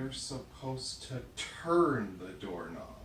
they're supposed to turn the doorknob.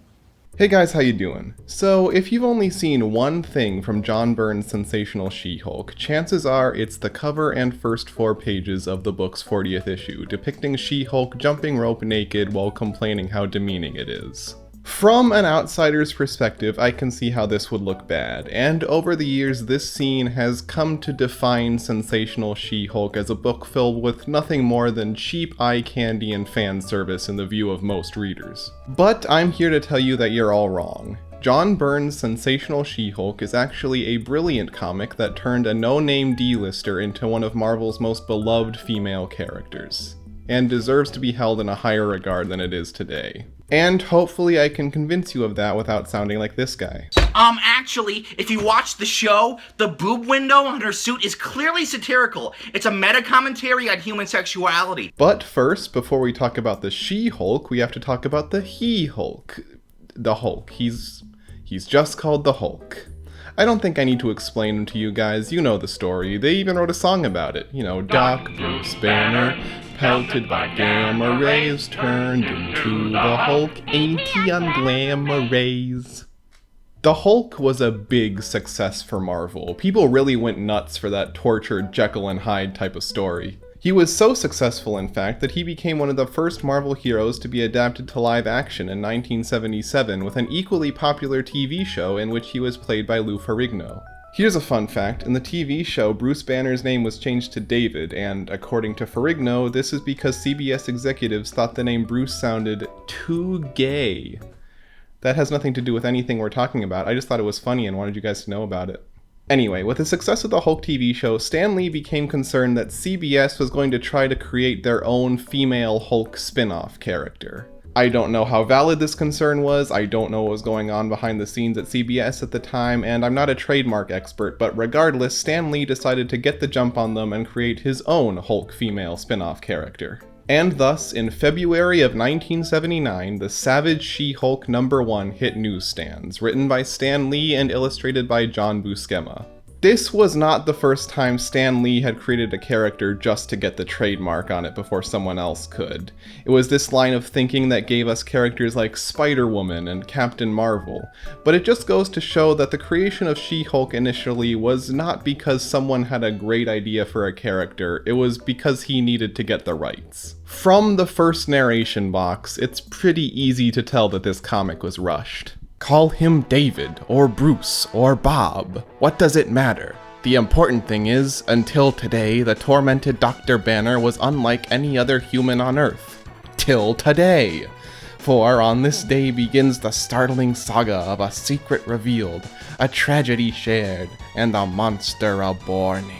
Hey guys, how you doing? So, if you've only seen one thing from John Byrne's sensational She-Hulk, chances are it's the cover and first 4 pages of the book's 40th issue, depicting She-Hulk jumping rope naked while complaining how demeaning it is. From an outsider's perspective, I can see how this would look bad, and over the years this scene has come to define sensational She-Hulk as a book filled with nothing more than cheap eye candy and fan service in the view of most readers. But I'm here to tell you that you're all wrong. John Byrne's sensational She-Hulk is actually a brilliant comic that turned a no-name D-lister into one of Marvel's most beloved female characters, and deserves to be held in a higher regard than it is today. And hopefully I can convince you of that without sounding like this guy. Actually, if you watch the show, the boob window on her suit is clearly satirical. It's a meta-commentary on human sexuality. But first, before we talk about the She-Hulk, we have to talk about the He-Hulk. The Hulk. He's just called the Hulk. I don't think I need to explain him to you guys, you know the story. They even wrote a song about it. You know, Doc Bruce Banner, pelted by gamma rays, turned into the Hulk, ain't he on glamour rays? The Hulk was a big success for Marvel. People really went nuts for that tortured Jekyll and Hyde type of story. He was so successful, in fact, that he became one of the first Marvel heroes to be adapted to live action in 1977 with an equally popular TV show in which he was played by Lou Ferrigno. Here's a fun fact, in the TV show, Bruce Banner's name was changed to David, and according to Ferrigno, this is because CBS executives thought the name Bruce sounded too gay. That has nothing to do with anything we're talking about, I just thought it was funny and wanted you guys to know about it. Anyway, with the success of the Hulk TV show, Stan Lee became concerned that CBS was going to try to create their own female Hulk spin-off character. I don't know how valid this concern was, I don't know what was going on behind the scenes at CBS at the time, and I'm not a trademark expert, but regardless, Stan Lee decided to get the jump on them and create his own Hulk female spin-off character. And thus, in February of 1979, the Savage She-Hulk #1 hit newsstands, written by Stan Lee and illustrated by John Buscema. This was not the first time Stan Lee had created a character just to get the trademark on it before someone else could. It was this line of thinking that gave us characters like Spider-Woman and Captain Marvel, but it just goes to show that the creation of She-Hulk initially was not because someone had a great idea for a character, it was because he needed to get the rights. From the first narration box, it's pretty easy to tell that this comic was rushed. Call him David, or Bruce, or Bob. What does it matter? The important thing is, until today, the tormented Dr. Banner was unlike any other human on Earth. Till today! For on this day begins the startling saga of a secret revealed, a tragedy shared, and a monster aborning.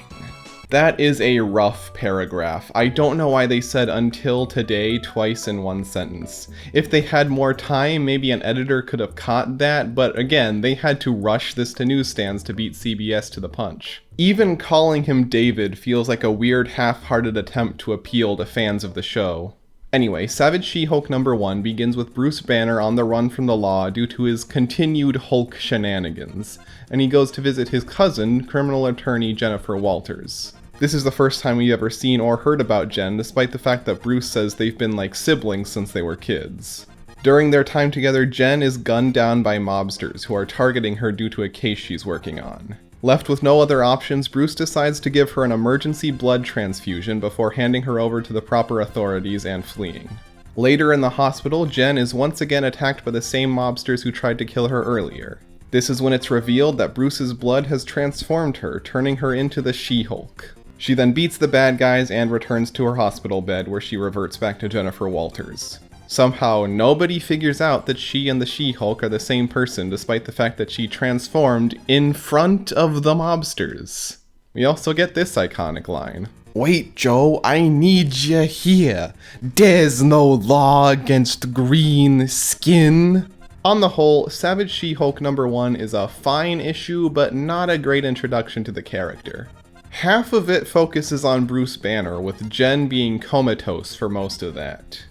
That is a rough paragraph. I don't know why they said "until today" twice in one sentence. If they had more time, maybe an editor could have caught that, but again, they had to rush this to newsstands to beat CBS to the punch. Even calling him David feels like a weird half-hearted attempt to appeal to fans of the show. Anyway, Savage She-Hulk #1 begins with Bruce Banner on the run from the law due to his continued Hulk shenanigans, and he goes to visit his cousin, criminal attorney Jennifer Walters. This is the first time we've ever seen or heard about Jen, despite the fact that Bruce says they've been like siblings since they were kids. During their time together, Jen is gunned down by mobsters who are targeting her due to a case she's working on. Left with no other options, Bruce decides to give her an emergency blood transfusion before handing her over to the proper authorities and fleeing. Later in the hospital, Jen is once again attacked by the same mobsters who tried to kill her earlier. This is when it's revealed that Bruce's blood has transformed her, turning her into the She-Hulk. She then beats the bad guys and returns to her hospital bed where she reverts back to Jennifer Walters. Somehow, nobody figures out that she and the She-Hulk are the same person despite the fact that she transformed in front of the mobsters. We also get this iconic line. Wait, Joe, I need you here. There's no law against green skin. On the whole, Savage She-Hulk #1 is a fine issue, but not a great introduction to the character. Half of it focuses on Bruce Banner, with Jen being comatose for most of that.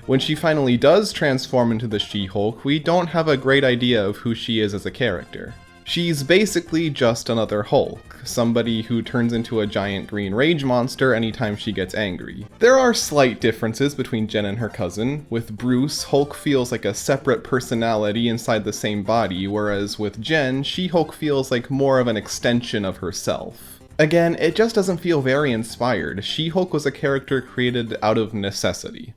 When she finally does transform into the She-Hulk, we don't have a great idea of who she is as a character. She's basically just another Hulk, somebody who turns into a giant green rage monster anytime she gets angry. There are slight differences between Jen and her cousin. With Bruce, Hulk feels like a separate personality inside the same body, whereas with Jen, She-Hulk feels like more of an extension of herself. Again, it just doesn't feel very inspired. She-Hulk was a character created out of necessity.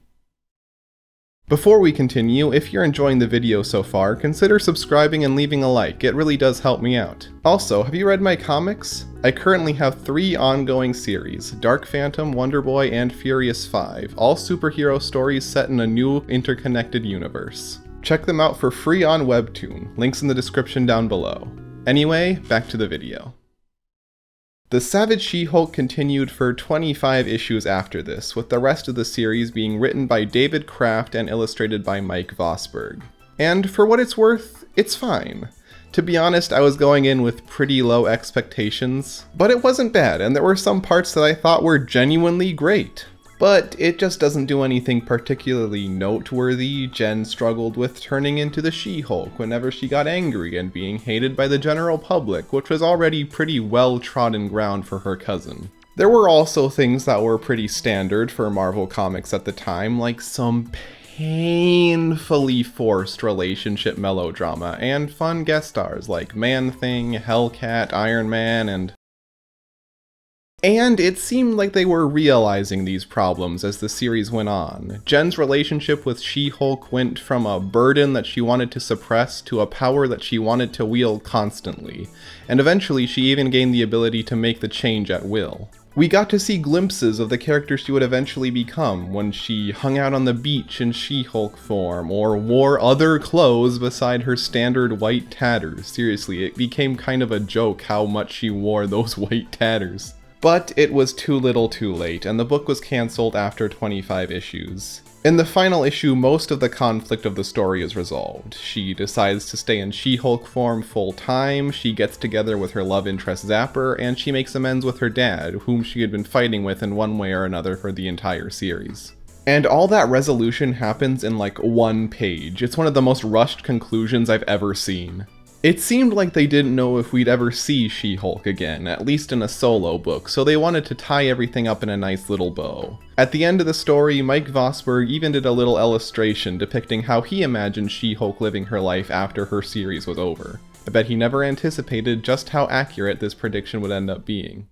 Before we continue, if you're enjoying the video so far, consider subscribing and leaving a like, it really does help me out. Also, have you read my comics? I currently have 3 ongoing series, Dark Phantom, Wonder Boy, and Furious 5, all superhero stories set in a new interconnected universe. Check them out for free on Webtoon, links in the description down below. Anyway, back to the video. The Savage She-Hulk continued for 25 issues after this, with the rest of the series being written by David Kraft and illustrated by Mike Vosburg. And for what it's worth, it's fine. To be honest, I was going in with pretty low expectations, but it wasn't bad, and there were some parts that I thought were genuinely great. But it just doesn't do anything particularly noteworthy. Jen struggled with turning into the She-Hulk whenever she got angry and being hated by the general public, which was already pretty well-trodden ground for her cousin. There were also things that were pretty standard for Marvel Comics at the time, like some painfully forced relationship melodrama, and fun guest stars like Man-Thing, Hellcat, Iron Man, and it seemed like they were realizing these problems as the series went on. Jen's relationship with She-Hulk went from a burden that she wanted to suppress to a power that she wanted to wield constantly, and eventually she even gained the ability to make the change at will. We got to see glimpses of the character she would eventually become when she hung out on the beach in She-Hulk form, or wore other clothes beside her standard white tatters. Seriously, it became kind of a joke how much she wore those white tatters. But it was too little too late, and the book was cancelled after 25 issues. In the final issue, most of the conflict of the story is resolved. She decides to stay in She-Hulk form full-time, she gets together with her love interest Zapper, and she makes amends with her dad, whom she had been fighting with in one way or another for the entire series. And all that resolution happens in like 1 page. It's one of the most rushed conclusions I've ever seen. It seemed like they didn't know if we'd ever see She-Hulk again, at least in a solo book, so they wanted to tie everything up in a nice little bow. At the end of the story, Mike Vosburg even did a little illustration depicting how he imagined She-Hulk living her life after her series was over. I bet he never anticipated just how accurate this prediction would end up being.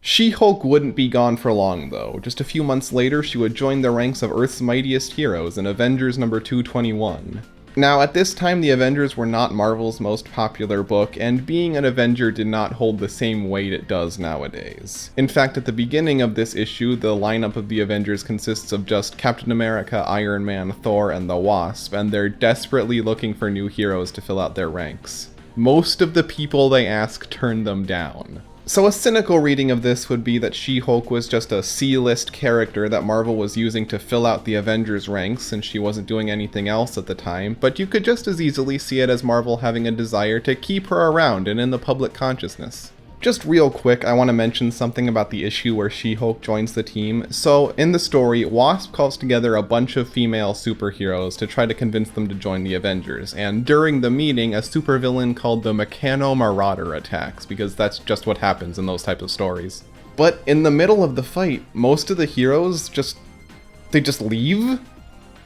She-Hulk wouldn't be gone for long though. Just a few months later, she would join the ranks of Earth's mightiest heroes in Avengers number 221. Now, at this time, the Avengers were not Marvel's most popular book, and being an Avenger did not hold the same weight it does nowadays. In fact, at the beginning of this issue, the lineup of the Avengers consists of just Captain America, Iron Man, Thor, and the Wasp, and they're desperately looking for new heroes to fill out their ranks. Most of the people they ask turn them down. So a cynical reading of this would be that She-Hulk was just a C-list character that Marvel was using to fill out the Avengers ranks since she wasn't doing anything else at the time, but you could just as easily see it as Marvel having a desire to keep her around and in the public consciousness. Just real quick, I want to mention something about the issue where She-Hulk joins the team. So, in the story, Wasp calls together a bunch of female superheroes to try to convince them to join the Avengers, and during the meeting, a supervillain called the Meccano Marauder attacks, because that's just what happens in those types of stories. But in the middle of the fight, most of the heroes just leave?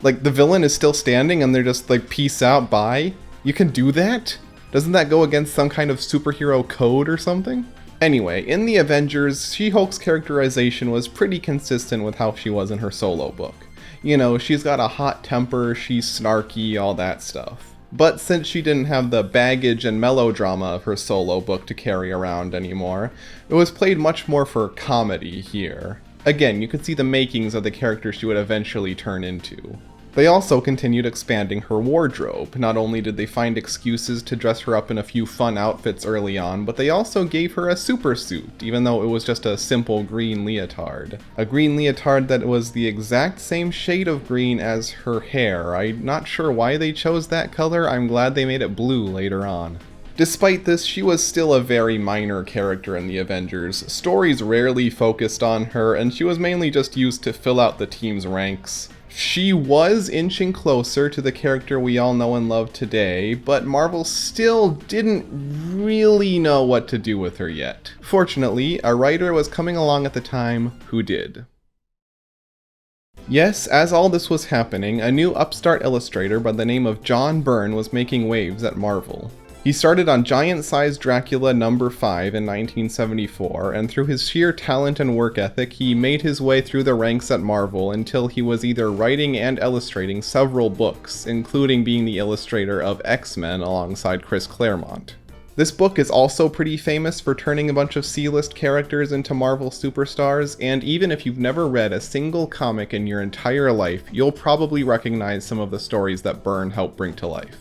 Like, the villain is still standing and they're just like, peace out, bye? You can do that? Doesn't that go against some kind of superhero code or something? Anyway, in the Avengers, She-Hulk's characterization was pretty consistent with how she was in her solo book. You know, she's got a hot temper, she's snarky, all that stuff. But since she didn't have the baggage and melodrama of her solo book to carry around anymore, it was played much more for comedy here. Again, you could see the makings of the character she would eventually turn into. They also continued expanding her wardrobe. Not only did they find excuses to dress her up in a few fun outfits early on, but they also gave her a super suit, even though it was just a simple green leotard. A green leotard that was the exact same shade of green as her hair. I'm not sure why they chose that color, I'm glad they made it blue later on. Despite this, she was still a very minor character in the Avengers. Stories rarely focused on her, and she was mainly just used to fill out the team's ranks. She was inching closer to the character we all know and love today, but Marvel still didn't really know what to do with her yet. Fortunately, a writer was coming along at the time who did. Yes, as all this was happening, a new upstart illustrator by the name of John Byrne was making waves at Marvel. He started on Giant-Sized Dracula number 5 in 1974, and through his sheer talent and work ethic, he made his way through the ranks at Marvel until he was either writing and illustrating several books, including being the illustrator of X-Men alongside Chris Claremont. This book is also pretty famous for turning a bunch of C-list characters into Marvel superstars, and even if you've never read a single comic in your entire life, you'll probably recognize some of the stories that Byrne helped bring to life.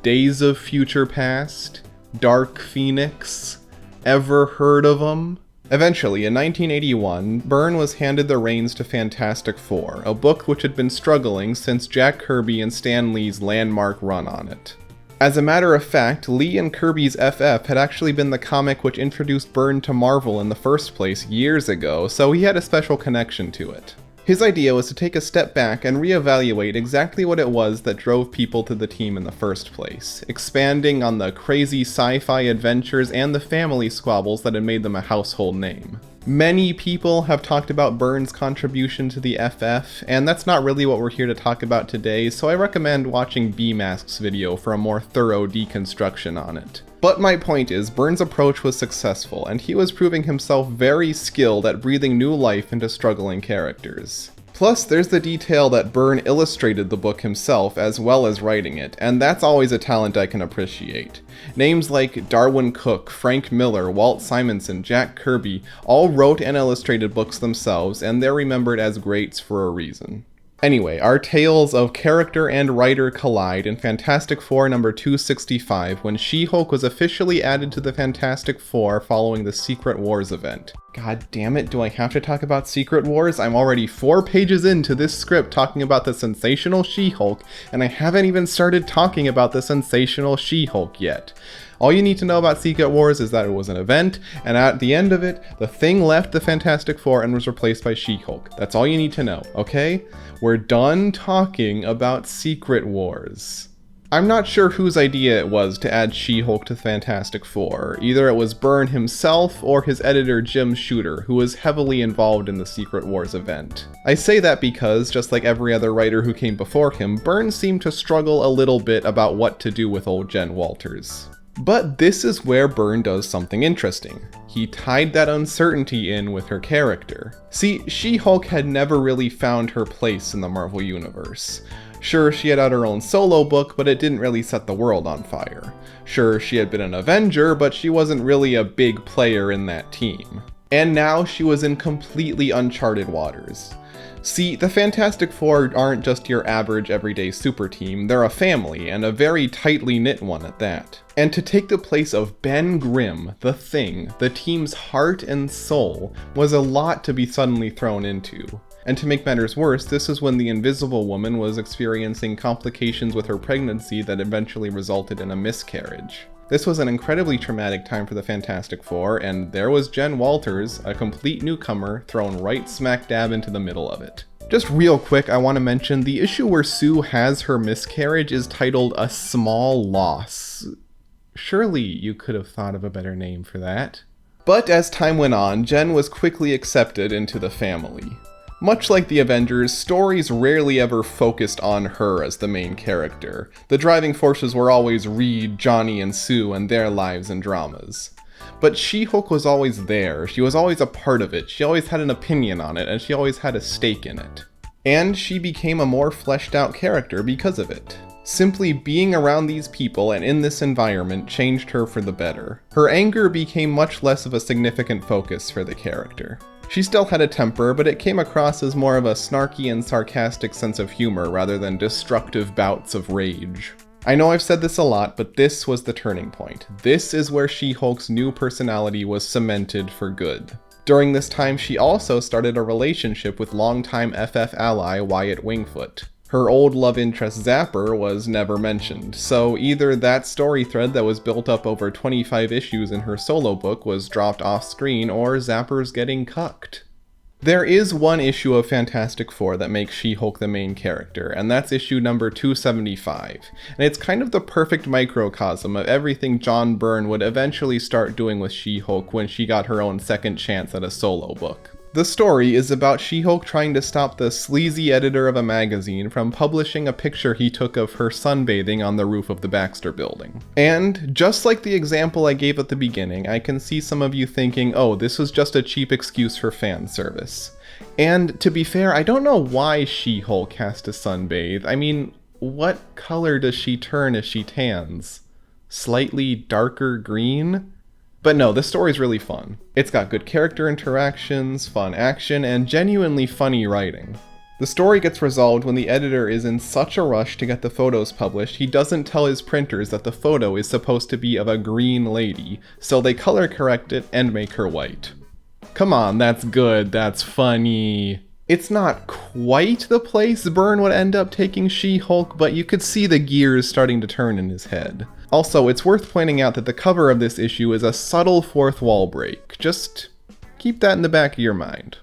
Days of Future Past, Dark Phoenix, ever heard of 'em? Eventually, in 1981, Byrne was handed the reins to Fantastic Four, a book which had been struggling since Jack Kirby and Stan Lee's landmark run on it. As a matter of fact, Lee and Kirby's FF had actually been the comic which introduced Byrne to Marvel in the first place years ago, so he had a special connection to it. His idea was to take a step back and reevaluate exactly what it was that drove people to the team in the first place, expanding on the crazy sci-fi adventures and the family squabbles that had made them a household name. Many people have talked about Byrne's contribution to the FF, and that's not really what we're here to talk about today, so I recommend watching B-Mask's video for a more thorough deconstruction on it. But my point is, Byrne's approach was successful, and he was proving himself very skilled at breathing new life into struggling characters. Plus, there's the detail that Byrne illustrated the book himself as well as writing it, and that's always a talent I can appreciate. Names like Darwyn Cooke, Frank Miller, Walt Simonson, Jack Kirby all wrote and illustrated books themselves, and they're remembered as greats for a reason. Anyway, our tales of character and writer collide in Fantastic Four number 265 when She-Hulk was officially added to the Fantastic Four following the Secret Wars event. God damn it, do I have to talk about Secret Wars? I'm already 4 pages into this script talking about the sensational She-Hulk, and I haven't even started talking about the sensational She-Hulk yet. All you need to know about Secret Wars is that it was an event, and at the end of it, the Thing left the Fantastic Four and was replaced by She-Hulk. That's all you need to know, okay? We're done talking about Secret Wars. I'm not sure whose idea it was to add She-Hulk to Fantastic Four. Either it was Byrne himself or his editor Jim Shooter, who was heavily involved in the Secret Wars event. I say that because, just like every other writer who came before him, Byrne seemed to struggle a little bit about what to do with old Jen Walters. But this is where Byrne does something interesting. He tied that uncertainty in with her character. See, She-Hulk had never really found her place in the Marvel Universe. Sure, she had had her own solo book, but it didn't really set the world on fire. Sure, she had been an Avenger, but she wasn't really a big player in that team. And now she was in completely uncharted waters. See, the Fantastic Four aren't just your average everyday super team, they're a family, and a very tightly knit one at that. And to take the place of Ben Grimm, the Thing, the team's heart and soul, was a lot to be suddenly thrown into. And to make matters worse, this is when the Invisible Woman was experiencing complications with her pregnancy that eventually resulted in a miscarriage. This was an incredibly traumatic time for the Fantastic Four, and there was Jen Walters, a complete newcomer, thrown right smack dab into the middle of it. Just real quick, I want to mention the issue where Sue has her miscarriage is titled A Small Loss. Surely you could have thought of a better name for that. But as time went on, Jen was quickly accepted into the family. Much like the Avengers, stories rarely ever focused on her as the main character. The driving forces were always Reed, Johnny, and Sue and their lives and dramas. But She-Hulk was always there, she was always a part of it, she always had an opinion on it, and she always had a stake in it. And she became a more fleshed out character because of it. Simply being around these people and in this environment changed her for the better. Her anger became much less of a significant focus for the character. She still had a temper, but it came across as more of a snarky and sarcastic sense of humor rather than destructive bouts of rage. I know I've said this a lot, but this was the turning point. This is where She-Hulk's new personality was cemented for good. During this time, she also started a relationship with longtime FF ally Wyatt Wingfoot. Her old love interest Zapper was never mentioned, so either that story thread that was built up over 25 issues in her solo book was dropped off screen, or Zapper's getting cucked. There is one issue of Fantastic Four that makes She-Hulk the main character, and that's issue number 275. And it's kind of the perfect microcosm of everything John Byrne would eventually start doing with She-Hulk when she got her own second chance at a solo book. The story is about She-Hulk trying to stop the sleazy editor of a magazine from publishing a picture he took of her sunbathing on the roof of the Baxter Building. And, just like the example I gave at the beginning, I can see some of you thinking, oh, this was just a cheap excuse for fan service. And, to be fair, I don't know why She-Hulk has to sunbathe. I mean, what color does she turn as she tans? Slightly darker green? But no, this story's really fun. It's got good character interactions, fun action, and genuinely funny writing. The story gets resolved when the editor is in such a rush to get the photos published, he doesn't tell his printers that the photo is supposed to be of a green lady, so they color correct it and make her white. Come on, that's good, that's funny. It's not quite the place Byrne would end up taking She-Hulk, but you could see the gears starting to turn in his head. Also, it's worth pointing out that the cover of this issue is a subtle fourth wall break. Just keep that in the back of your mind.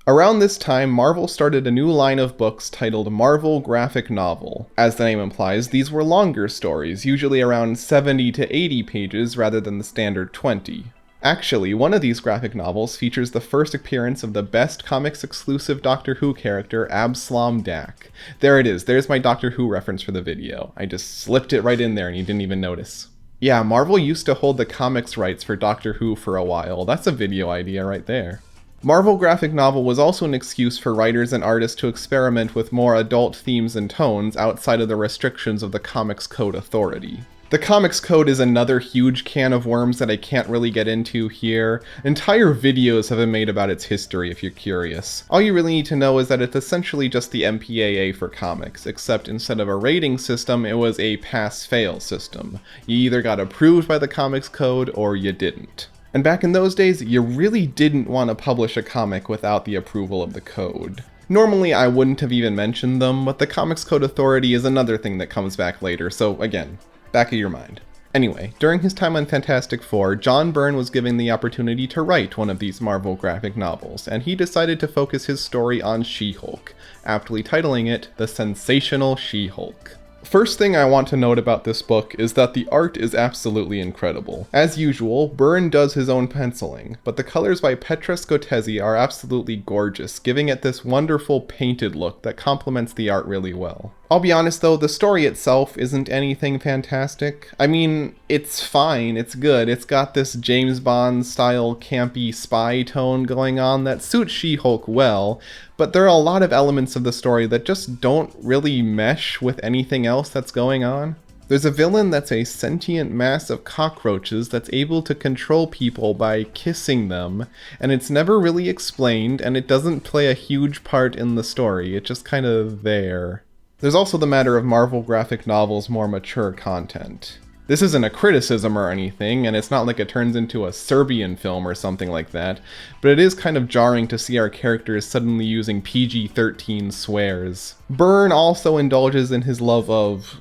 Around this time, Marvel started a new line of books titled Marvel Graphic Novel. As the name implies, these were longer stories, usually around 70 to 80 pages rather than the standard 20. Actually, one of these graphic novels features the first appearance of the Best Comics exclusive Doctor Who character, Abslom Daak. There it is, there's my Doctor Who reference for the video. I just slipped it right in there and you didn't even notice. Yeah, Marvel used to hold the comics rights for Doctor Who for a while. That's a video idea right there. Marvel graphic novel was also an excuse for writers and artists to experiment with more adult themes and tones outside of the restrictions of the Comics Code Authority. The Comics Code is another huge can of worms that I can't really get into here. Entire videos have been made about its history if you're curious. All you really need to know is that it's essentially just the MPAA for comics, except instead of a rating system, it was a pass-fail system. You either got approved by the Comics Code or you didn't. And back in those days, you really didn't want to publish a comic without the approval of the code. Normally I wouldn't have even mentioned them, but the Comics Code Authority is another thing that comes back later, so again, back of your mind. Anyway, during his time on Fantastic Four, John Byrne was given the opportunity to write one of these Marvel graphic novels, and he decided to focus his story on She-Hulk, aptly titling it The Sensational She-Hulk. First thing I want to note about this book is that the art is absolutely incredible. As usual, Byrne does his own penciling, but the colors by Petra Scotese are absolutely gorgeous, giving it this wonderful painted look that complements the art really well. I'll be honest though, the story itself isn't anything fantastic. I mean, it's fine, it's good, it's got this James Bond style campy spy tone going on that suits She-Hulk well, but there are a lot of elements of the story that just don't really mesh with anything else that's going on. There's a villain that's a sentient mass of cockroaches that's able to control people by kissing them, and it's never really explained, and it doesn't play a huge part in the story, it's just kind of there. There's also the matter of Marvel graphic novels' more mature content. This isn't a criticism or anything, and it's not like it turns into a Serbian film or something like that, but it is kind of jarring to see our characters suddenly using PG-13 swears. Byrne also indulges in his love of,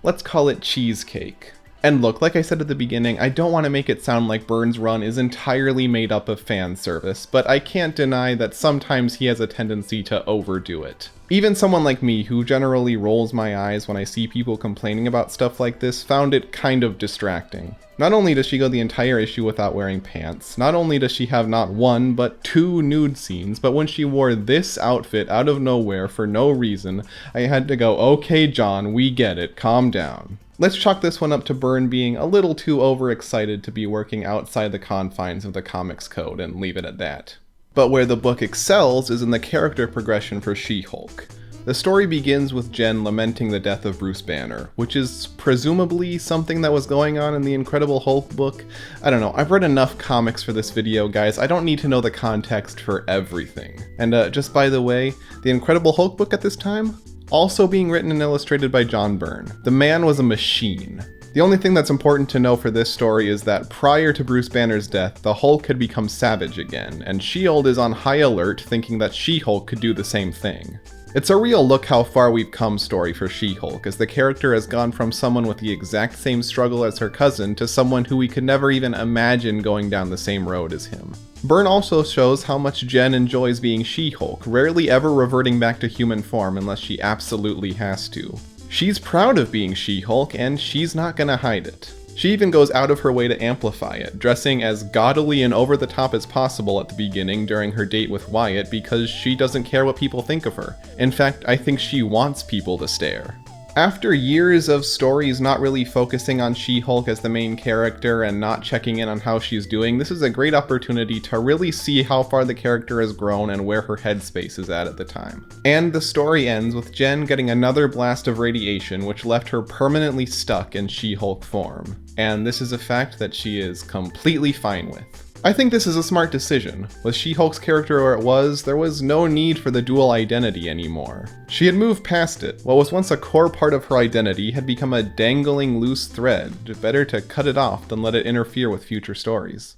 let's call it cheesecake. And look, like I said at the beginning, I don't want to make it sound like Byrne's run is entirely made up of fan service, but I can't deny that sometimes he has a tendency to overdo it. Even someone like me, who generally rolls my eyes when I see people complaining about stuff like this, found it kind of distracting. Not only does she go the entire issue without wearing pants, not only does she have not one, but 2 nude scenes, but when she wore this outfit out of nowhere for no reason, I had to go, okay John, we get it, calm down. Let's chalk this one up to Byrne being a little too overexcited to be working outside the confines of the Comics Code and leave it at that. But where the book excels is in the character progression for She-Hulk. The story begins with Jen lamenting the death of Bruce Banner, which is presumably something that was going on in the Incredible Hulk book. I don't know, I've read enough comics for this video, guys. I don't need to know the context for everything. And just by the way, the Incredible Hulk book at this time? Also being written and illustrated by John Byrne. The man was a machine. The only thing that's important to know for this story is that prior to Bruce Banner's death, the Hulk had become savage again, and S.H.I.E.L.D. is on high alert thinking that She-Hulk could do the same thing. It's a real look how far we've come story for She-Hulk, as the character has gone from someone with the exact same struggle as her cousin to someone who we could never even imagine going down the same road as him. Byrne also shows how much Jen enjoys being She-Hulk, rarely ever reverting back to human form unless she absolutely has to. She's proud of being She-Hulk, and she's not gonna hide it. She even goes out of her way to amplify it, dressing as gaudily and over the top as possible at the beginning during her date with Wyatt because she doesn't care what people think of her. In fact, I think she wants people to stare. After years of stories not really focusing on She-Hulk as the main character and not checking in on how she's doing, this is a great opportunity to really see how far the character has grown and where her headspace is at the time. And the story ends with Jen getting another blast of radiation which left her permanently stuck in She-Hulk form. And this is a fact that she is completely fine with. I think this is a smart decision. With She-Hulk's character where it was, there was no need for the dual identity anymore. She had moved past it. What was once a core part of her identity had become a dangling loose thread. Better to cut it off than let it interfere with future stories.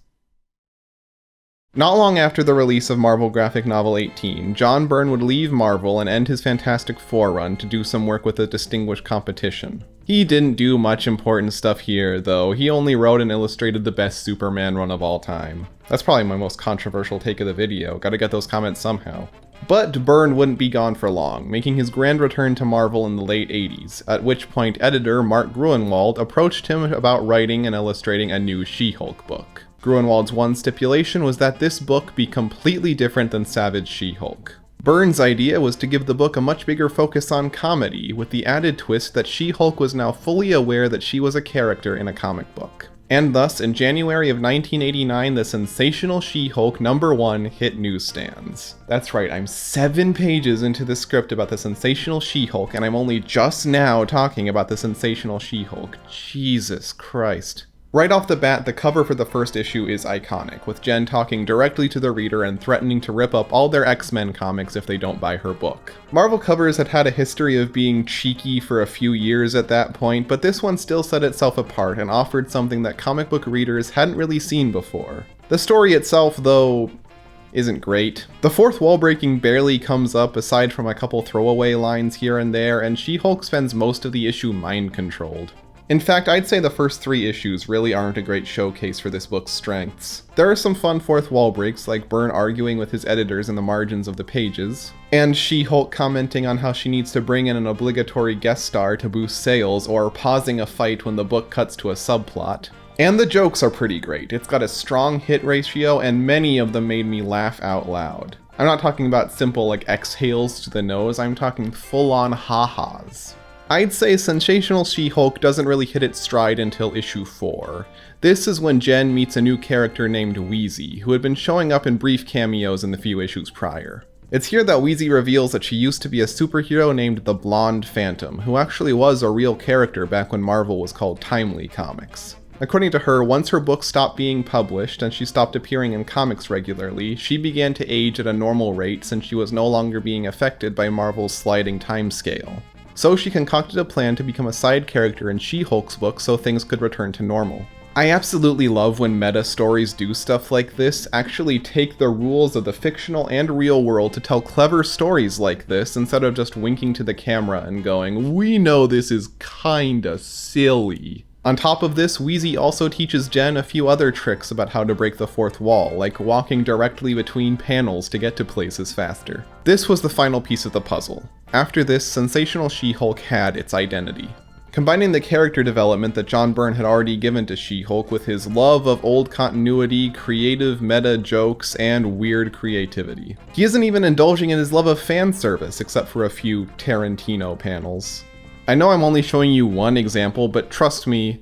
Not long after the release of Marvel graphic novel 18, John Byrne would leave Marvel and end his Fantastic Four run to do some work with a distinguished competition. He didn't do much important stuff here, though. He only wrote and illustrated the best Superman run of all time. That's probably my most controversial take of the video. Gotta get those comments somehow. But Byrne wouldn't be gone for long, making his grand return to Marvel in the late 80s, at which point editor Mark Gruenwald approached him about writing and illustrating a new She-Hulk book. Gruenwald's one stipulation was that this book be completely different than Savage She-Hulk. Byrne's idea was to give the book a much bigger focus on comedy, with the added twist that She-Hulk was now fully aware that she was a character in a comic book. And thus, in January of 1989, the sensational She-Hulk #1 hit newsstands. That's right, I'm 7 pages into the script about the sensational She-Hulk, and I'm only just now talking about the sensational She-Hulk. Jesus Christ. Right off the bat, the cover for the first issue is iconic, with Jen talking directly to the reader and threatening to rip up all their X-Men comics if they don't buy her book. Marvel covers had had a history of being cheeky for a few years at that point, but this one still set itself apart and offered something that comic book readers hadn't really seen before. The story itself, though, isn't great. The fourth wall breaking barely comes up aside from a couple throwaway lines here and there, and She-Hulk spends most of the issue mind-controlled. In fact, I'd say the first 3 issues really aren't a great showcase for this book's strengths. There are some fun fourth wall breaks, like Byrne arguing with his editors in the margins of the pages, and She-Hulk commenting on how she needs to bring in an obligatory guest star to boost sales, or pausing a fight when the book cuts to a subplot. And the jokes are pretty great. It's got a strong hit ratio, and many of them made me laugh out loud. I'm not talking about simple like exhales to the nose, I'm talking full-on ha-has. I'd say Sensational She-Hulk doesn't really hit its stride until issue 4. This is when Jen meets a new character named Wheezy, who had been showing up in brief cameos in the few issues prior. It's here that Wheezy reveals that she used to be a superhero named the Blonde Phantom, who actually was a real character back when Marvel was called Timely Comics. According to her, once her books stopped being published and she stopped appearing in comics regularly, she began to age at a normal rate since she was no longer being affected by Marvel's sliding time scale. So she concocted a plan to become a side character in She-Hulk's book so things could return to normal. I absolutely love when meta stories do stuff like this, actually take the rules of the fictional and real world to tell clever stories like this instead of just winking to the camera and going, "We know this is kinda silly." On top of this, Wheezy also teaches Jen a few other tricks about how to break the fourth wall, like walking directly between panels to get to places faster. This was the final piece of the puzzle. After this, Sensational She-Hulk had its identity. Combining the character development that John Byrne had already given to She-Hulk with his love of old continuity, creative meta jokes, and weird creativity. He isn't even indulging in his love of fan service, except for a few Tarantino panels. I know I'm only showing you one example, but trust me,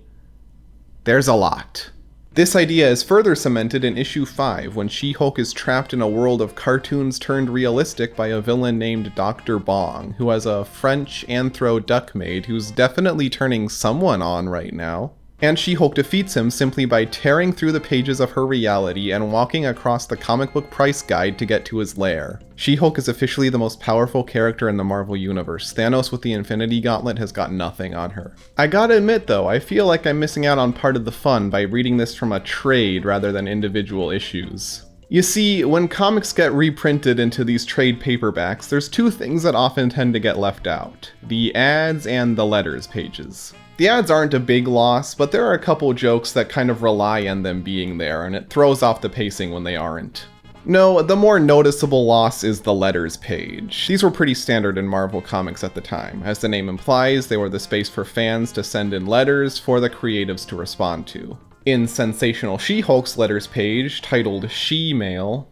there's a lot. This idea is further cemented in issue 5, when She-Hulk is trapped in a world of cartoons turned realistic by a villain named Dr. Bong, who has a French anthro duck maid who's definitely turning someone on right now. And She-Hulk defeats him simply by tearing through the pages of her reality and walking across the comic book price guide to get to his lair. She-Hulk is officially the most powerful character in the Marvel Universe. Thanos with the Infinity Gauntlet has got nothing on her. I gotta admit though, I feel like I'm missing out on part of the fun by reading this from a trade rather than individual issues. You see, when comics get reprinted into these trade paperbacks, there's two things that often tend to get left out: the ads and the letters pages. The ads aren't a big loss, but there are a couple jokes that kind of rely on them being there, and it throws off the pacing when they aren't. No, the more noticeable loss is the letters page. These were pretty standard in Marvel Comics at the time. As the name implies, they were the space for fans to send in letters for the creatives to respond to. In Sensational She-Hulk's letters page, titled She-Mail,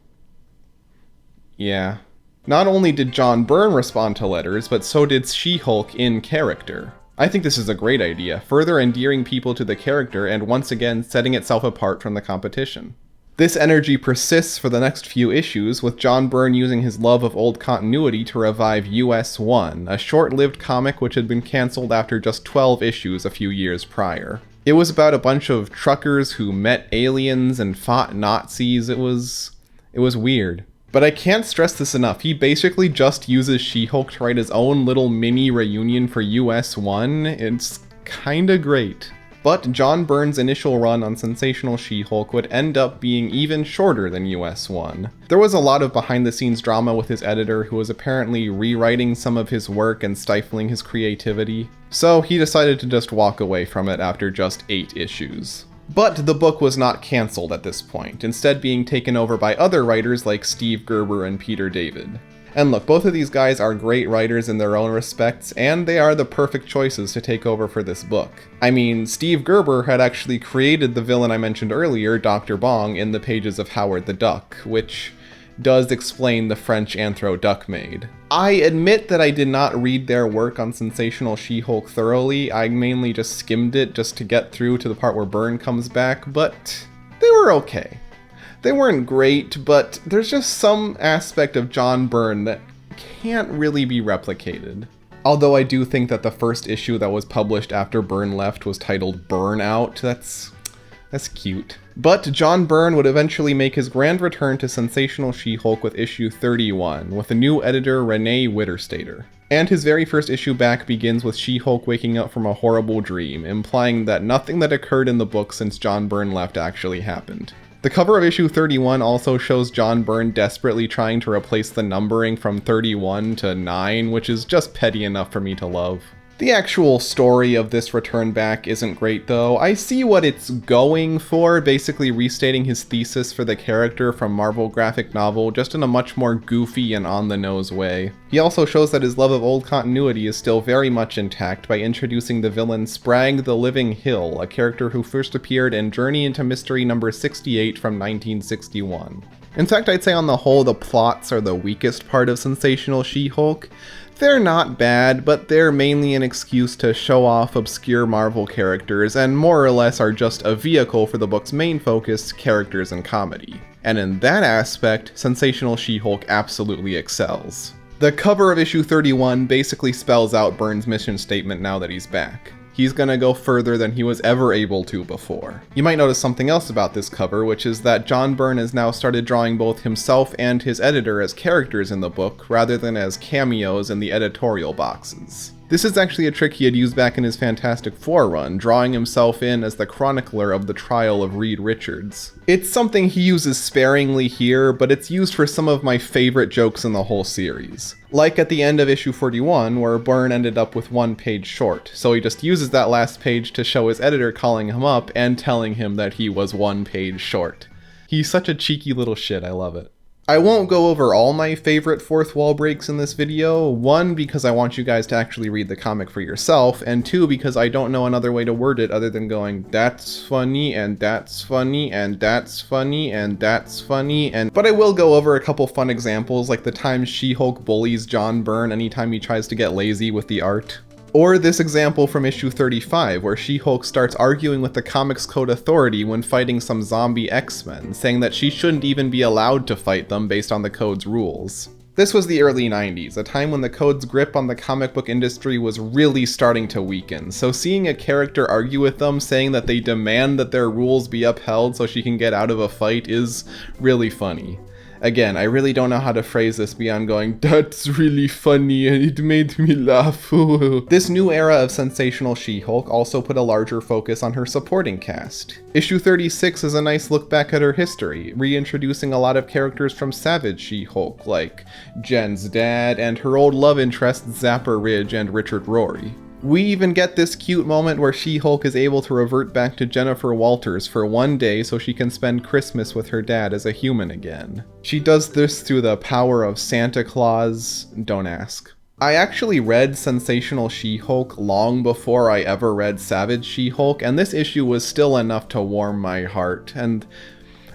yeah. Not only did John Byrne respond to letters, but so did She-Hulk in character. I think this is a great idea, further endearing people to the character and once again setting itself apart from the competition. This energy persists for the next few issues, with John Byrne using his love of old continuity to revive US-1, a short-lived comic which had been cancelled after just 12 issues a few years prior. It was about a bunch of truckers who met aliens and fought Nazis. It was weird. But I can't stress this enough, he basically just uses She-Hulk to write his own little mini reunion for US-1. It's kinda great. But John Byrne's initial run on Sensational She-Hulk would end up being even shorter than US-1. There was a lot of behind-the-scenes drama with his editor, who was apparently rewriting some of his work and stifling his creativity, so he decided to just walk away from it after just 8 issues. But the book was not cancelled at this point, instead being taken over by other writers like Steve Gerber and Peter David. And look, both of these guys are great writers in their own respects, and they are the perfect choices to take over for this book. I mean, Steve Gerber had actually created the villain I mentioned earlier, Dr. Bong, in the pages of Howard the Duck, which does explain the French Anthro Duck Maid. I admit that I did not read their work on Sensational She-Hulk thoroughly. I mainly just skimmed it just to get through to the part where Byrne comes back, but they were okay. They weren't great, but there's just some aspect of John Byrne that can't really be replicated. Although I do think that the first issue that was published after Byrne left was titled Burnout. That's cute. But John Byrne would eventually make his grand return to Sensational She-Hulk with issue 31, with a new editor, Renee Witterstaetter. And his very first issue back begins with She-Hulk waking up from a horrible dream, implying that nothing that occurred in the book since John Byrne left actually happened. The cover of issue 31 also shows John Byrne desperately trying to replace the numbering from 31 to 9, which is just petty enough for me to love. The actual story of this return back isn't great though. I see what it's going for, basically restating his thesis for the character from Marvel graphic novel, just in a much more goofy and on-the-nose way. He also shows that his love of old continuity is still very much intact by introducing the villain Spragg the Living Hill, a character who first appeared in Journey into Mystery number 68 from 1961. In fact, I'd say on the whole the plots are the weakest part of Sensational She-Hulk. They're not bad, but they're mainly an excuse to show off obscure Marvel characters, and more or less are just a vehicle for the book's main focus, characters and comedy. And in that aspect, Sensational She-Hulk absolutely excels. The cover of issue 31 basically spells out Byrne's mission statement now that he's back. He's gonna go further than he was ever able to before. You might notice something else about this cover, which is that John Byrne has now started drawing both himself and his editor as characters in the book, rather than as cameos in the editorial boxes. This is actually a trick he had used back in his Fantastic Four run, drawing himself in as the chronicler of the trial of Reed Richards. It's something he uses sparingly here, but it's used for some of my favorite jokes in the whole series. Like at the end of issue 41, where Byrne ended up with 1 page short, so he just uses that last page to show his editor calling him up and telling him that he was 1 page short. He's such a cheeky little shit, I love it. I won't go over all my favorite fourth wall breaks in this video, 1 because I want you guys to actually read the comic for yourself, and 2 because I don't know another way to word it other than going, that's funny, and that's funny, and that's funny, and that's funny, but I will go over a couple fun examples, like the time She-Hulk bullies John Byrne anytime he tries to get lazy with the art. Or this example from issue 35, where She-Hulk starts arguing with the Comics Code Authority when fighting some zombie X-Men, saying that she shouldn't even be allowed to fight them based on the Code's rules. This was the early 90s, a time when the Code's grip on the comic book industry was really starting to weaken, so seeing a character argue with them saying that they demand that their rules be upheld so she can get out of a fight is really funny. Again, I really don't know how to phrase this beyond going, "That's really funny and it made me laugh." This new era of sensational She-Hulk also put a larger focus on her supporting cast. Issue 36 is a nice look back at her history, reintroducing a lot of characters from Savage She-Hulk, like Jen's dad and her old love interest Zapper Ridge and Richard Rory. We even get this cute moment where She-Hulk is able to revert back to Jennifer Walters for one day so she can spend Christmas with her dad as a human again. She does this through the power of Santa Claus. Don't ask. I actually read Sensational She-Hulk long before I ever read Savage She-Hulk, and this issue was still enough to warm my heart, and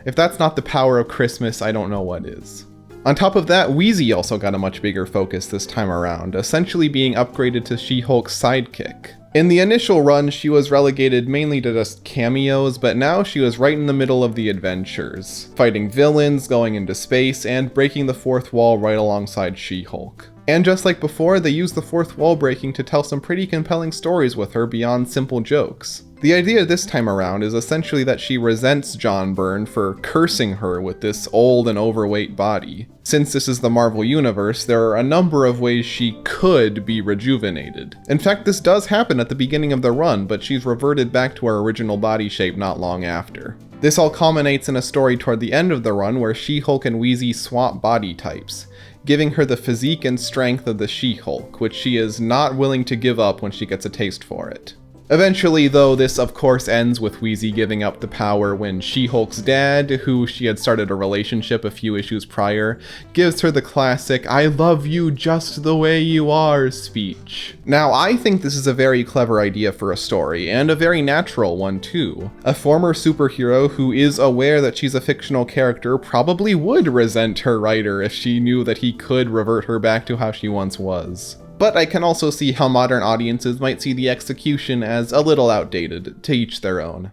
if that's not the power of Christmas, I don't know what is. On top of that, Wheezy also got a much bigger focus this time around, essentially being upgraded to She-Hulk's sidekick. In the initial run, she was relegated mainly to just cameos, but now she was right in the middle of the adventures, fighting villains, going into space, and breaking the fourth wall right alongside She-Hulk. And just like before, they used the fourth wall breaking to tell some pretty compelling stories with her beyond simple jokes. The idea this time around is essentially that she resents John Byrne for cursing her with this old and overweight body. Since this is the Marvel Universe, there are a number of ways she could be rejuvenated. In fact, this does happen at the beginning of the run, but she's reverted back to her original body shape not long after. This all culminates in a story toward the end of the run where She-Hulk and Wheezy swap body types, giving her the physique and strength of the She-Hulk, which she is not willing to give up when she gets a taste for it. Eventually, though, this of course ends with Wheezy giving up the power when She-Hulk's dad, who she had started a relationship a few issues prior, gives her the classic "I love you just the way you are" speech. Now, I think this is a very clever idea for a story, and a very natural one too. A former superhero who is aware that she's a fictional character probably would resent her writer if she knew that he could revert her back to how she once was. But I can also see how modern audiences might see the execution as a little outdated, to each their own.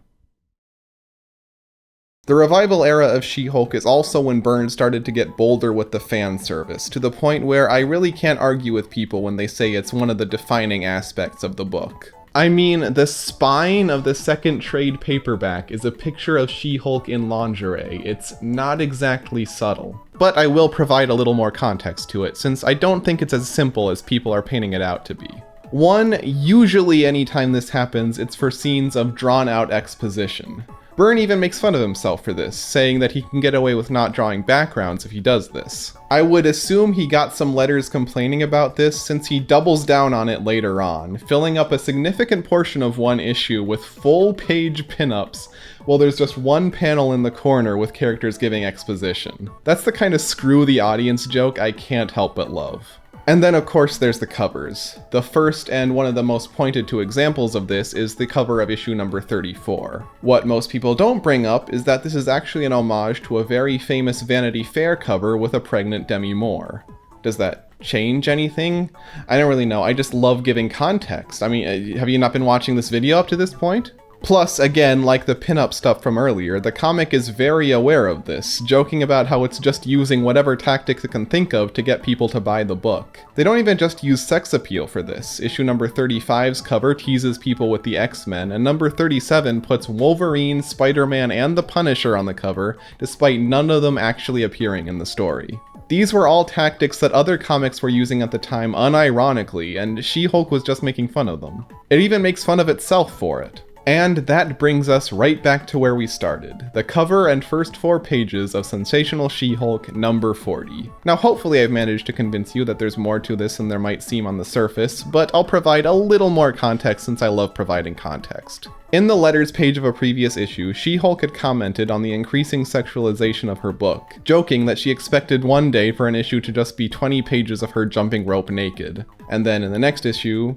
The revival era of She-Hulk is also when Byrne started to get bolder with the fan service, to the point where I really can't argue with people when they say it's one of the defining aspects of the book. I mean, the spine of the second trade paperback is a picture of She-Hulk in lingerie. It's not exactly subtle. But I will provide a little more context to it, since I don't think it's as simple as people are painting it out to be. One, usually anytime this happens, it's for scenes of drawn-out exposition. Byrne even makes fun of himself for this, saying that he can get away with not drawing backgrounds if he does this. I would assume he got some letters complaining about this, since he doubles down on it later on, filling up a significant portion of one issue with full-page pinups, while there's just one panel in the corner with characters giving exposition. That's the kind of screw the audience joke I can't help but love. And then of course there's the covers. The first and one of the most pointed to examples of this is the cover of issue number 34. What most people don't bring up is that this is actually an homage to a very famous Vanity Fair cover with a pregnant Demi Moore. Does that change anything? I don't really know, I just love giving context. I mean, have you not been watching this video up to this point? Plus, again, like the pinup stuff from earlier, the comic is very aware of this, joking about how it's just using whatever tactics it can think of to get people to buy the book. They don't even just use sex appeal for this. Issue number 35's cover teases people with the X-Men, and number 37 puts Wolverine, Spider-Man, and the Punisher on the cover, despite none of them actually appearing in the story. These were all tactics that other comics were using at the time unironically, and She-Hulk was just making fun of them. It even makes fun of itself for it. And that brings us right back to where we started, the cover and first 4 pages of Sensational She-Hulk number 40. Now hopefully I've managed to convince you that there's more to this than there might seem on the surface, but I'll provide a little more context since I love providing context. In the letters page of a previous issue, She-Hulk had commented on the increasing sexualization of her book, joking that she expected one day for an issue to just be 20 pages of her jumping rope naked. And then in the next issue,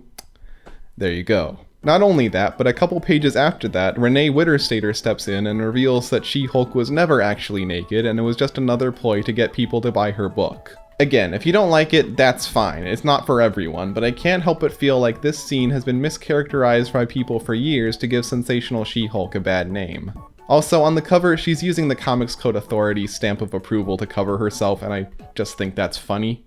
there you go. Not only that, but a couple pages after that, Renee Witterstater steps in and reveals that She-Hulk was never actually naked and it was just another ploy to get people to buy her book. Again, if you don't like it, that's fine, it's not for everyone, but I can't help but feel like this scene has been mischaracterized by people for years to give Sensational She-Hulk a bad name. Also, on the cover, she's using the Comics Code Authority stamp of approval to cover herself, and I just think that's funny.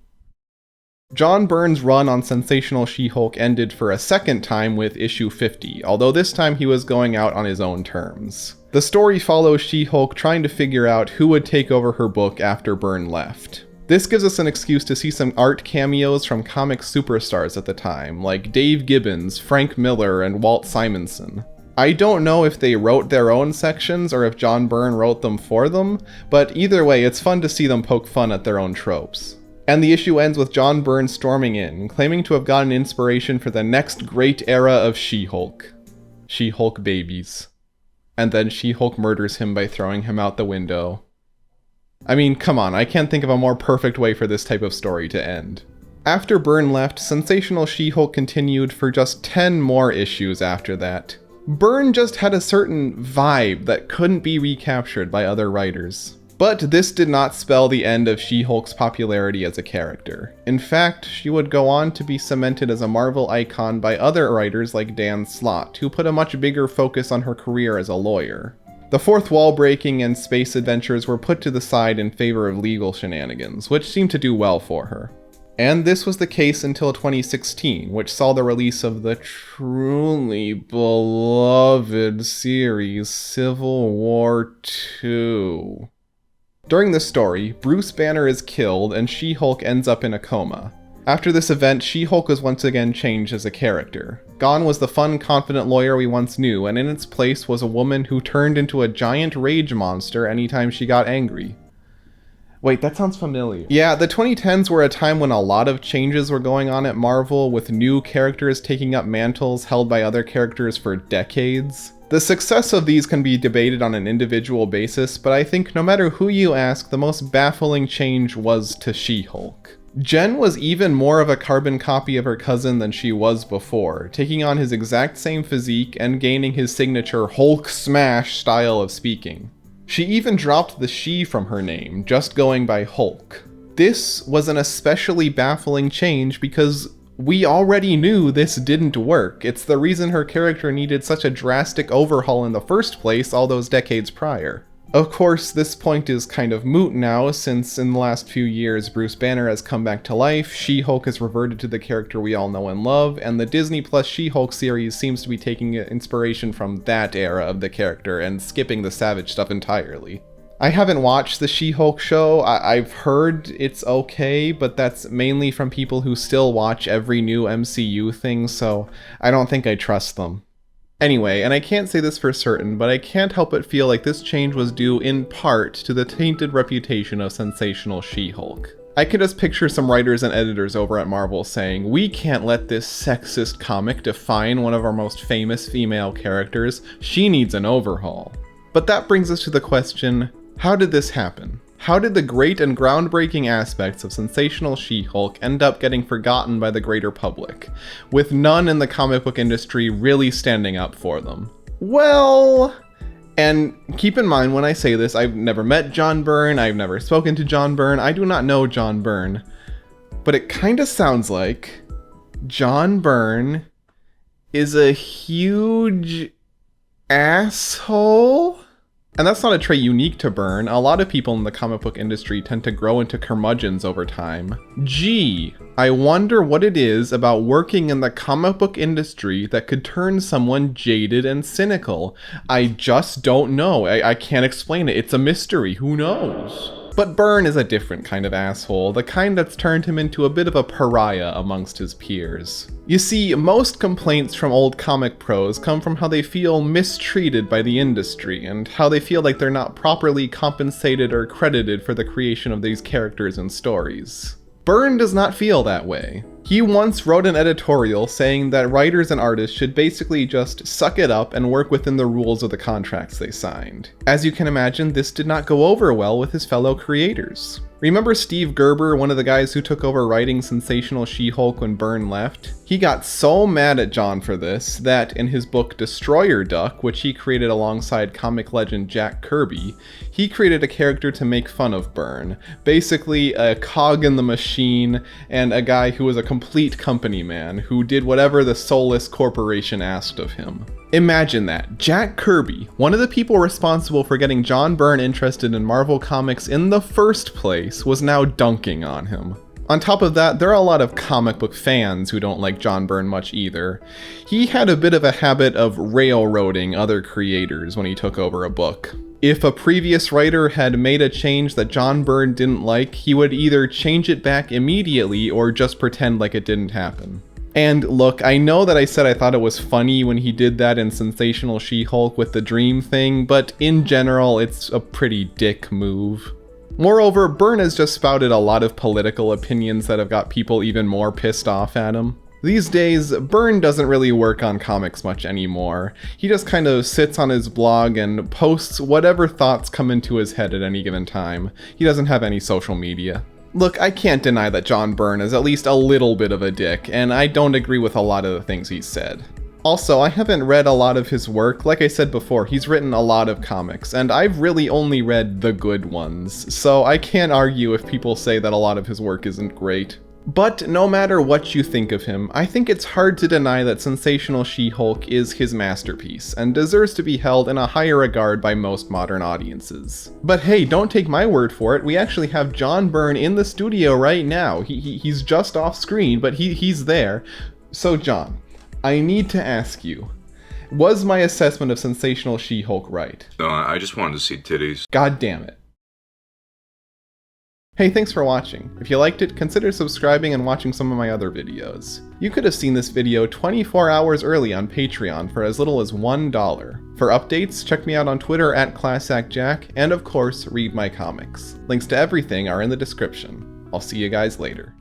John Byrne's run on Sensational She-Hulk ended for a second time with issue 50, although this time he was going out on his own terms. The story follows She-Hulk trying to figure out who would take over her book after Byrne left. This gives us an excuse to see some art cameos from comic superstars at the time, like Dave Gibbons, Frank Miller, and Walt Simonson. I don't know if they wrote their own sections or if John Byrne wrote them for them, but either way, it's fun to see them poke fun at their own tropes. And the issue ends with John Byrne storming in, claiming to have gotten inspiration for the next great era of She-Hulk. She-Hulk babies. And then She-Hulk murders him by throwing him out the window. I mean, come on, I can't think of a more perfect way for this type of story to end. After Byrne left, Sensational She-Hulk continued for just 10 more issues after that. Byrne just had a certain vibe that couldn't be recaptured by other writers. But this did not spell the end of She-Hulk's popularity as a character. In fact, she would go on to be cemented as a Marvel icon by other writers like Dan Slott, who put a much bigger focus on her career as a lawyer. The fourth wall breaking and space adventures were put to the side in favor of legal shenanigans, which seemed to do well for her. And this was the case until 2016, which saw the release of the truly beloved series Civil War II. During this story, Bruce Banner is killed and She-Hulk ends up in a coma. After this event, She-Hulk was once again changed as a character. Gone was the fun, confident lawyer we once knew, and in its place was a woman who turned into a giant rage monster anytime she got angry. Wait, that sounds familiar. Yeah, the 2010s were a time when a lot of changes were going on at Marvel, with new characters taking up mantles held by other characters for decades. The success of these can be debated on an individual basis, but I think no matter who you ask, the most baffling change was to She-Hulk. Jen was even more of a carbon copy of her cousin than she was before, taking on his exact same physique and gaining his signature Hulk smash style of speaking. She even dropped the she from her name, just going by Hulk. This was an especially baffling change because we already knew this didn't work. It's the reason her character needed such a drastic overhaul in the first place all those decades prior. Of course, this point is kind of moot now, since in the last few years Bruce Banner has come back to life, She-Hulk has reverted to the character we all know and love, and the Disney Plus She-Hulk series seems to be taking inspiration from that era of the character and skipping the Savage stuff entirely. I haven't watched the She-Hulk show. I've heard it's okay, but that's mainly from people who still watch every new MCU thing, so I don't think I trust them. Anyway, and I can't say this for certain, but I can't help but feel like this change was due in part to the tainted reputation of Sensational She-Hulk. I can just picture some writers and editors over at Marvel saying, "We can't let this sexist comic define one of our most famous female characters. She needs an overhaul." But that brings us to the question, how did this happen? How did the great and groundbreaking aspects of Sensational She-Hulk end up getting forgotten by the greater public, with none in the comic book industry really standing up for them? Well, and keep in mind when I say this, I've never met John Byrne, I've never spoken to John Byrne, I do not know John Byrne, but it kinda sounds like John Byrne is a huge asshole? And that's not a trait unique to Byrne. A lot of people in the comic book industry tend to grow into curmudgeons over time. Gee, I wonder what it is about working in the comic book industry that could turn someone jaded and cynical. I just don't know. I can't explain it. It's a mystery. Who knows? But Byrne is a different kind of asshole, the kind that's turned him into a bit of a pariah amongst his peers. You see, most complaints from old comic pros come from how they feel mistreated by the industry, and how they feel like they're not properly compensated or credited for the creation of these characters and stories. Byrne does not feel that way. He once wrote an editorial saying that writers and artists should basically just suck it up and work within the rules of the contracts they signed. As you can imagine, this did not go over well with his fellow creators. Remember Steve Gerber, one of the guys who took over writing Sensational She-Hulk when Byrne left? He got so mad at John for this that in his book Destroyer Duck, which he created alongside comic legend Jack Kirby, he created a character to make fun of Byrne. Basically a cog in the machine and a guy who was a complete company man who did whatever the soulless corporation asked of him. Imagine that. Jack Kirby, one of the people responsible for getting John Byrne interested in Marvel Comics in the first place, was now dunking on him. On top of that, there are a lot of comic book fans who don't like John Byrne much either. He had a bit of a habit of railroading other creators when he took over a book. If a previous writer had made a change that John Byrne didn't like, he would either change it back immediately or just pretend like it didn't happen. And look, I know that I said I thought it was funny when he did that in Sensational She-Hulk with the dream thing, but in general, it's a pretty dick move. Moreover, Byrne has just spouted a lot of political opinions that have got people even more pissed off at him. These days, Byrne doesn't really work on comics much anymore. He just kind of sits on his blog and posts whatever thoughts come into his head at any given time. He doesn't have any social media. Look, I can't deny that John Byrne is at least a little bit of a dick, and I don't agree with a lot of the things he's said. Also, I haven't read a lot of his work. Like I said before, he's written a lot of comics, and I've really only read the good ones, so I can't argue if people say that a lot of his work isn't great. But no matter what you think of him, I think it's hard to deny that Sensational She-Hulk is his masterpiece, and deserves to be held in a higher regard by most modern audiences. But hey, don't take my word for it, we actually have John Byrne in the studio right now. He's just off screen, but he's there. So John, I need to ask you, was my assessment of Sensational She-Hulk right? No, I just wanted to see titties. God damn it. Hey, thanks for watching. If you liked it, consider subscribing and watching some of my other videos. You could have seen this video 24 hours early on Patreon for as little as $1. For updates, check me out on Twitter at ClassActJack, and of course, read my comics. Links to everything are in the description. I'll see you guys later.